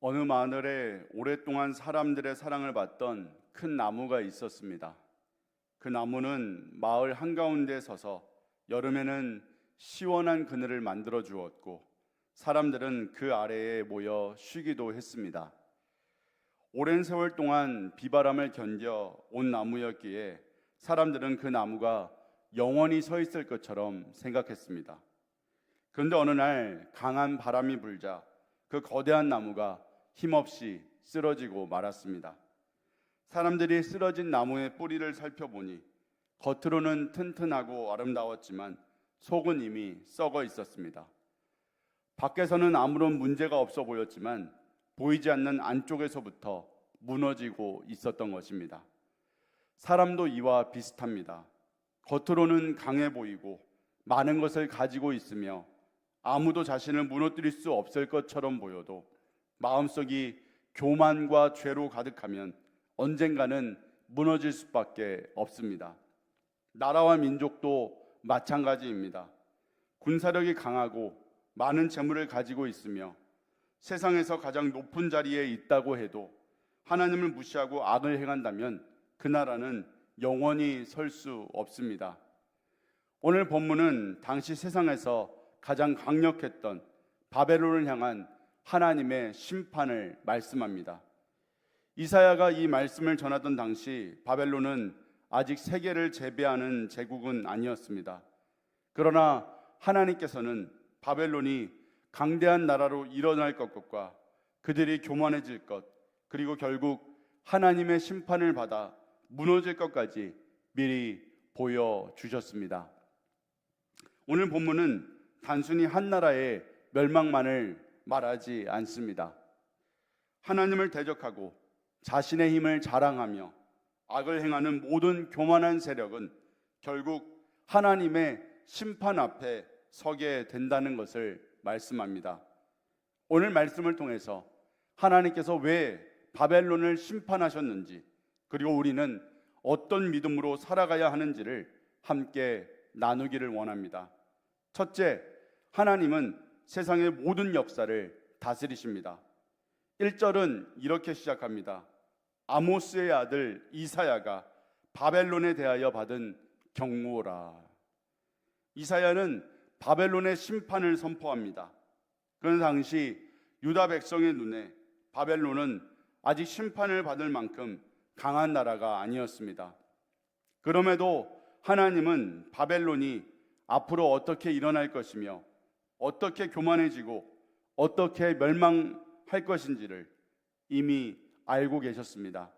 어느 마을에 오랫동안 사람들의 사랑을 받던 큰 나무가 있었습니다. 그 나무는 마을 한가운데 서서 여름에는 시원한 그늘을 만들어 주었고 사람들은 그 아래에 모여 쉬기도 했습니다. 오랜 세월 동안 비바람을 견뎌 온 나무였기에 사람들은 그 나무가 영원히 서 있을 것처럼 생각했습니다. 그런데 어느 날 강한 바람이 불자 그 거대한 나무가 힘없이 쓰러지고 말았습니다. 사람들이 쓰러진 나무의 뿌리를 살펴보니 겉으로는 튼튼하고 아름다웠지만 속은 이미 썩어 있었습니다. 밖에서는 아무런 문제가 없어 보였지만 보이지 않는 안쪽에서부터 무너지고 있었던 것입니다. 사람도 이와 비슷합니다. 겉으로는 강해 보이고 많은 것을 가지고 있으며 아무도 자신을 무너뜨릴 수 없을 것처럼 보여도 마음속이 교만과 죄로 가득하면 언젠가는 무너질 수밖에 없습니다. 나라와 민족도 마찬가지입니다. 군사력이 강하고 많은 재물을 가지고 있으며 세상에서 가장 높은 자리에 있다고 해도 하나님을 무시하고 악을 행한다면 그 나라는 영원히 설 수 없습니다. 오늘 본문은 당시 세상에서 가장 강력했던 바벨론을 향한 하나님의 심판을 말씀합니다. 이사야가 이 말씀을 전하던 당시 바벨론은 아직 세계를 제패하는 제국은 아니었습니다. 그러나 하나님께서는 바벨론이 강대한 나라로 일어날 것과 그들이 교만해질 것, 그리고 결국 하나님의 심판을 받아 무너질 것까지 미리 보여주셨습니다. 오늘 본문은 단순히 한 나라의 멸망만을 말하지 않습니다. 하나님을 대적하고 자신의 힘을 자랑하며 악을 행하는 모든 교만한 세력은 결국 하나님의 심판 앞에 서게 된다는 것을 말씀합니다. 오늘 말씀을 통해서 하나님께서 왜 바벨론을 심판하셨는지, 그리고 우리는 어떤 믿음으로 살아가야 하는지를 함께 나누기를 원합니다. 첫째, 하나님은 세상의 모든 역사를 다스리십니다. 1절은 이렇게 시작합니다. 아모스의 아들 이사야가 바벨론에 대하여 받은 경고라. 이사야는 바벨론의 심판을 선포합니다. 그 당시 유다 백성의 눈에 바벨론은 아직 심판을 받을 만큼 강한 나라가 아니었습니다. 그럼에도 하나님은 바벨론이 앞으로 어떻게 일어날 것이며 어떻게 교만해지고 어떻게 멸망할 것인지를 이미 알고 계셨습니다.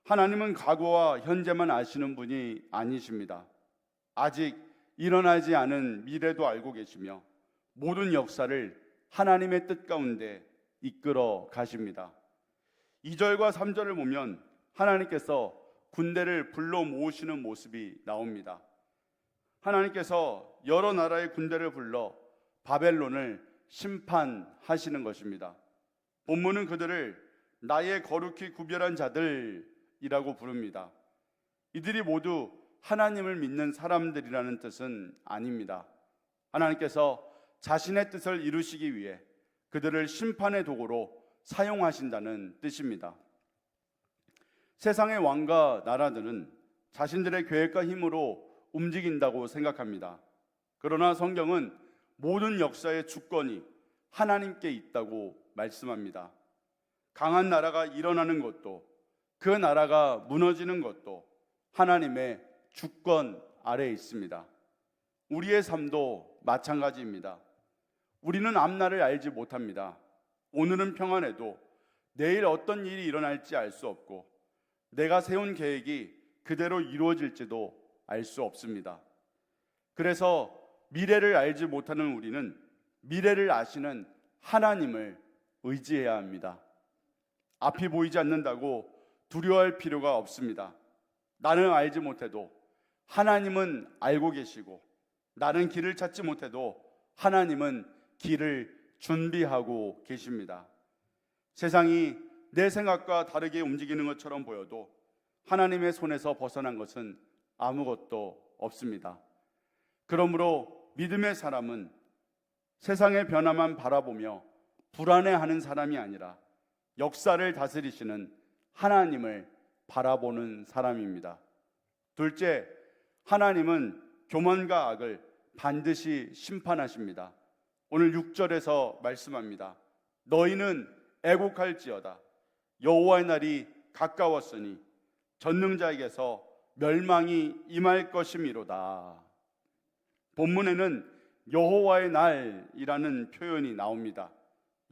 하나님은 과거와 현재만 아시는 분이 아니십니다. 아직 일어나지 않은 미래도 알고 계시며 모든 역사를 하나님의 뜻 가운데 이끌어 가십니다. 2절과 3절을 보면 하나님께서 군대를 불러 모으시는 모습이 나옵니다. 하나님께서 여러 나라의 군대를 불러 바벨론을 심판하시는 것입니다. 본문은 그들을 나의 거룩히 구별한 자들이라고 부릅니다. 이들이 모두 하나님을 믿는 사람들이라는 뜻은 아닙니다. 하나님께서 자신의 뜻을 이루시기 위해 그들을 심판의 도구로 사용하신다는 뜻입니다. 세상의 왕과 나라들은 자신들의 계획과 힘으로 움직인다고 생각합니다. 그러나 성경은 모든 역사의 주권이 하나님께 있다고 말씀합니다. 강한 나라가 일어나는 것도 그 나라가 무너지는 것도 하나님의 주권 아래에 있습니다. 우리의 삶도 마찬가지입니다. 우리는 앞날을 알지 못합니다. 오늘은 평안해도 내일 어떤 일이 일어날지 알 수 없고 내가 세운 계획이 그대로 이루어질지도 알 수 없습니다. 그래서 미래를 알지 못하는 우리는 미래를 아시는 하나님을 의지해야 합니다. 앞이 보이지 않는다고 두려워할 필요가 없습니다. 나는 알지 못해도 하나님은 알고 계시고 나는 길을 찾지 못해도 하나님은 길을 준비하고 계십니다. 세상이 내 생각과 다르게 움직이는 것처럼 보여도 하나님의 손에서 벗어난 것은 아무것도 없습니다. 그러므로 믿음의 사람은 세상의 변화만 바라보며 불안해하는 사람이 아니라 역사를 다스리시는 하나님을 바라보는 사람입니다. 둘째, 하나님은 교만과 악을 반드시 심판하십니다. 오늘 6절에서 말씀합니다. 너희는 애곡할지어다. 여호와의 날이 가까웠으니 전능자에게서 멸망이 임할 것이미로다. 본문에는 여호와의 날이라는 표현이 나옵니다.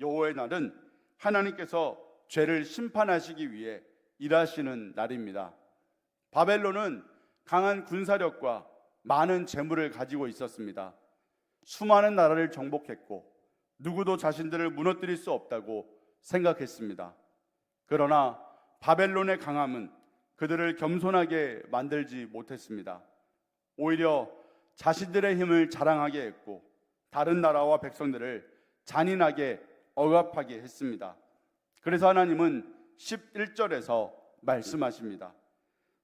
여호와의 날은 하나님께서 죄를 심판하시기 위해 일하시는 날입니다. 바벨론은 강한 군사력과 많은 재물을 가지고 있었습니다. 수많은 나라를 정복했고 누구도 자신들을 무너뜨릴 수 없다고 생각했습니다. 그러나 바벨론의 강함은 그들을 겸손하게 만들지 못했습니다. 오히려 자신들의 힘을 자랑하게 했고 다른 나라와 백성들을 잔인하게 억압하게 했습니다. 그래서 하나님은 11절에서 말씀하십니다.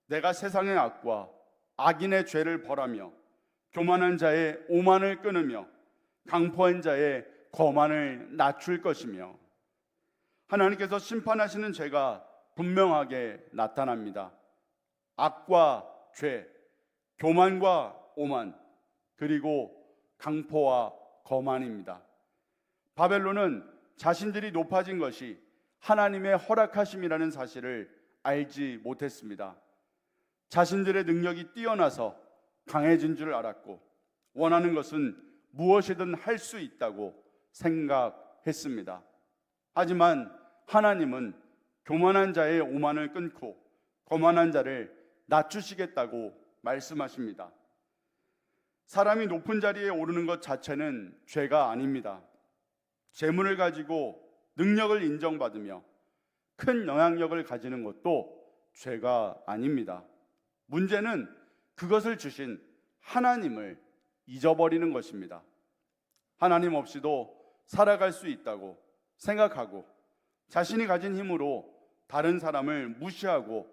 내가 세상의 악과 악인의 죄를 벌하며 교만한 자의 오만을 끊으며 강포한 자의 거만을 낮출 것이며. 하나님께서 심판하시는 죄가 분명하게 나타납니다. 악과 죄, 교만과 오만, 그리고 강포와 거만입니다. 바벨론은 자신들이 높아진 것이 하나님의 허락하심이라는 사실을 알지 못했습니다. 자신들의 능력이 뛰어나서 강해진 줄 알았고 원하는 것은 무엇이든 할 수 있다고 생각했습니다. 하지만 하나님은 교만한 자의 오만을 끊고 거만한 자를 낮추시겠다고 말씀하십니다. 사람이 높은 자리에 오르는 것 자체는 죄가 아닙니다. 재물을 가지고 능력을 인정받으며 큰 영향력을 가지는 것도 죄가 아닙니다. 문제는 그것을 주신 하나님을 잊어버리는 것입니다. 하나님 없이도 살아갈 수 있다고 생각하고 자신이 가진 힘으로 다른 사람을 무시하고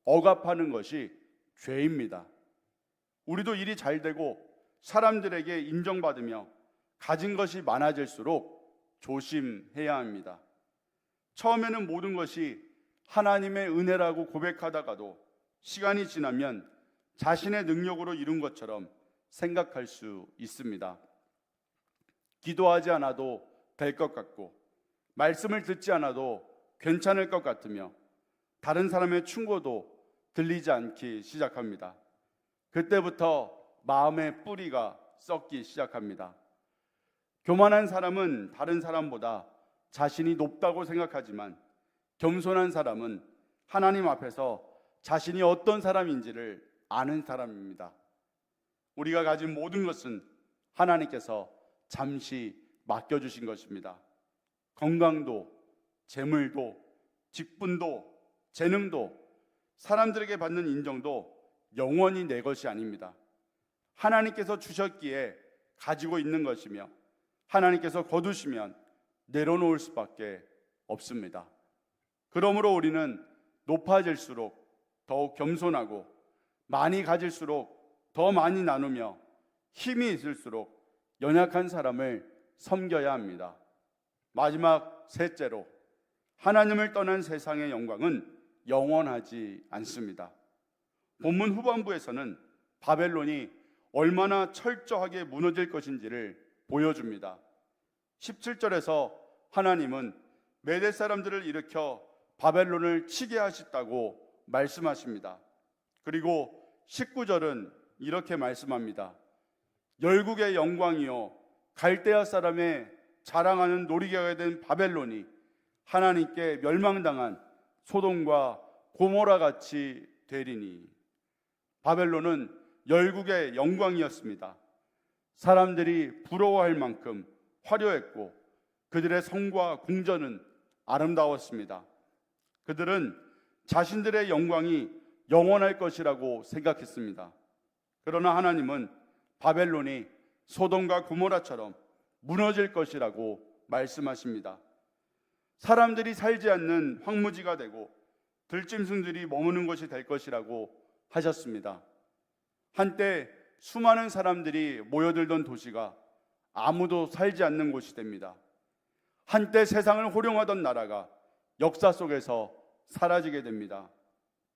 억압하는 것이 죄입니다. 우리도 일이 잘 되고 사람들에게 인정받으며 가진 것이 많아질수록 조심해야 합니다. 처음에는 모든 것이 하나님의 은혜라고 고백하다가도 시간이 지나면 자신의 능력으로 이룬 것처럼 생각할 수 있습니다. 기도하지 않아도 될 것 같고 말씀을 듣지 않아도 괜찮을 것 같으며 다른 사람의 충고도 들리지 않기 시작합니다. 그때부터 마음의 뿌리가 썩기 시작합니다. 교만한 사람은 다른 사람보다 자신이 높다고 생각하지만 겸손한 사람은 하나님 앞에서 자신이 어떤 사람인지를 아는 사람입니다. 우리가 가진 모든 것은 하나님께서 잠시 맡겨주신 것입니다. 건강도, 재물도, 직분도, 재능도, 사람들에게 받는 인정도 영원히 내 것이 아닙니다. 하나님께서 주셨기에 가지고 있는 것이며 하나님께서 거두시면 내려놓을 수밖에 없습니다. 그러므로 우리는 높아질수록 더욱 겸손하고 많이 가질수록 더 많이 나누며 힘이 있을수록 연약한 사람을 섬겨야 합니다. 마지막 셋째로, 하나님을 떠난 세상의 영광은 영원하지 않습니다. 본문 후반부에서는 바벨론이 얼마나 철저하게 무너질 것인지를 보여줍니다. 17절에서 하나님은 메대 사람들을 일으켜 바벨론을 치게 하셨다고 말씀하십니다. 그리고 19절은 이렇게 말씀합니다. 열국의 영광이요 갈대아 사람의 자랑하는 놀이개가 된 바벨론이 하나님께 멸망당한 소돔과 고모라 같이 되리니. 바벨론은 열국의 영광이었습니다. 사람들이 부러워할 만큼 화려했고 그들의 성과 궁전은 아름다웠습니다. 그들은 자신들의 영광이 영원할 것이라고 생각했습니다. 그러나 하나님은 바벨론이 소돔과 고모라처럼 무너질 것이라고 말씀하십니다. 사람들이 살지 않는 황무지가 되고 들짐승들이 머무는 곳이 될 것이라고 하셨습니다. 한때 수많은 사람들이 모여들던 도시가 아무도 살지 않는 곳이 됩니다. 한때 세상을 호령하던 나라가 역사 속에서 사라지게 됩니다.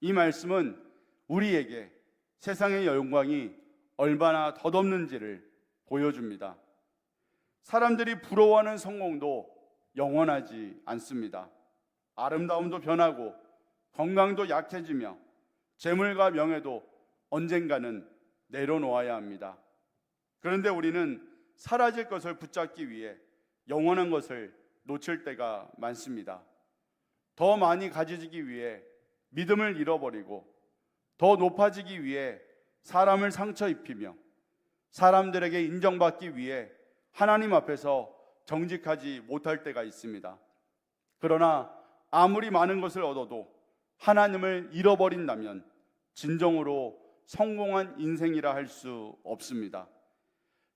이 말씀은 우리에게 세상의 영광이 얼마나 덧없는지를 보여줍니다. 사람들이 부러워하는 성공도 영원하지 않습니다. 아름다움도 변하고 건강도 약해지며 재물과 명예도 언젠가는 내려놓아야 합니다. 그런데 우리는 사라질 것을 붙잡기 위해 영원한 것을 놓칠 때가 많습니다. 더 많이 가지기 위해 믿음을 잃어버리고 더 높아지기 위해 사람을 상처 입히며 사람들에게 인정받기 위해 하나님 앞에서 정직하지 못할 때가 있습니다. 그러나 아무리 많은 것을 얻어도 하나님을 잃어버린다면 진정으로 성공한 인생이라 할 수 없습니다.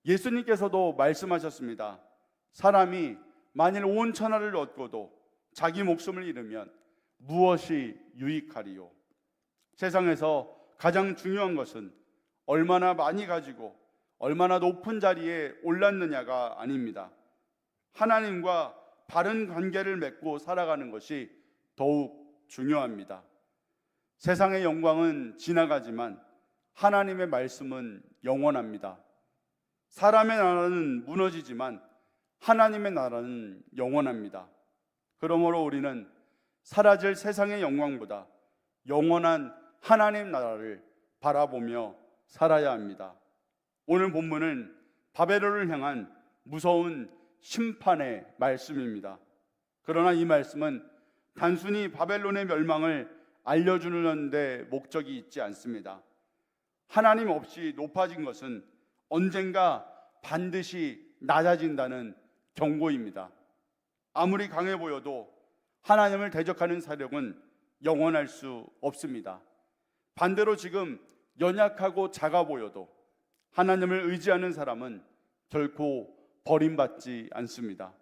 예수님께서도 말씀하셨습니다. 사람이 만일 온 천하를 얻고도 자기 목숨을 잃으면 무엇이 유익하리요? 세상에서 가장 중요한 것은 얼마나 많이 가지고 얼마나 높은 자리에 올랐느냐가 아닙니다. 하나님과 바른 관계를 맺고 살아가는 것이 더욱 중요합니다. 세상의 영광은 지나가지만 하나님의 말씀은 영원합니다. 사람의 나라는 무너지지만 하나님의 나라는 영원합니다. 그러므로 우리는 사라질 세상의 영광보다 영원한 하나님 나라를 바라보며 살아야 합니다. 오늘 본문은 바벨론을 향한 무서운 심판의 말씀입니다. 그러나 이 말씀은 단순히 바벨론의 멸망을 알려주는 데 목적이 있지 않습니다. 하나님 없이 높아진 것은 언젠가 반드시 낮아진다는 경고입니다. 아무리 강해 보여도 하나님을 대적하는 세력은 영원할 수 없습니다. 반대로 지금 연약하고 작아 보여도 하나님을 의지하는 사람은 결코 버림받지 않습니다.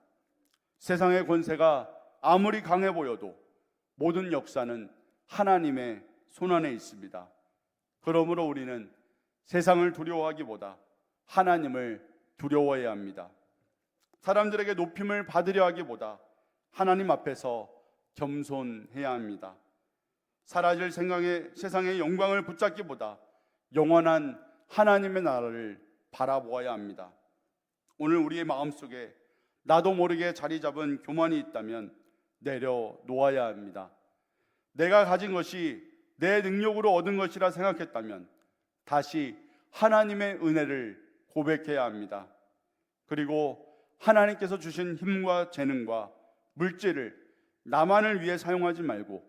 세상의 권세가 아무리 강해 보여도 모든 역사는 하나님의 손안에 있습니다. 그러므로 우리는 세상을 두려워하기보다 하나님을 두려워해야 합니다. 사람들에게 높임을 받으려 하기보다 하나님 앞에서 겸손해야 합니다. 사라질 세상의 영광을 붙잡기보다 영원한 하나님의 나라를 바라보아야 합니다. 오늘 우리의 마음속에 나도 모르게 자리 잡은 교만이 있다면 내려놓아야 합니다. 내가 가진 것이 내 능력으로 얻은 것이라 생각했다면 다시 하나님의 은혜를 고백해야 합니다. 그리고 하나님께서 주신 힘과 재능과 물질을 나만을 위해 사용하지 말고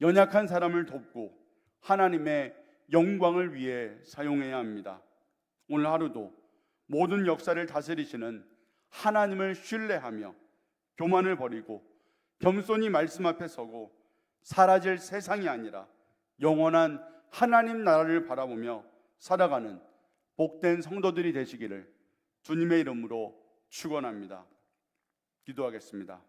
연약한 사람을 돕고 하나님의 영광을 위해 사용해야 합니다. 오늘 하루도 모든 역사를 다스리시는 하나님을 신뢰하며 교만을 버리고 겸손히 말씀 앞에 서고 사라질 세상이 아니라 영원한 하나님 나라를 바라보며 살아가는 복된 성도들이 되시기를 주님의 이름으로 축원합니다. 기도하겠습니다.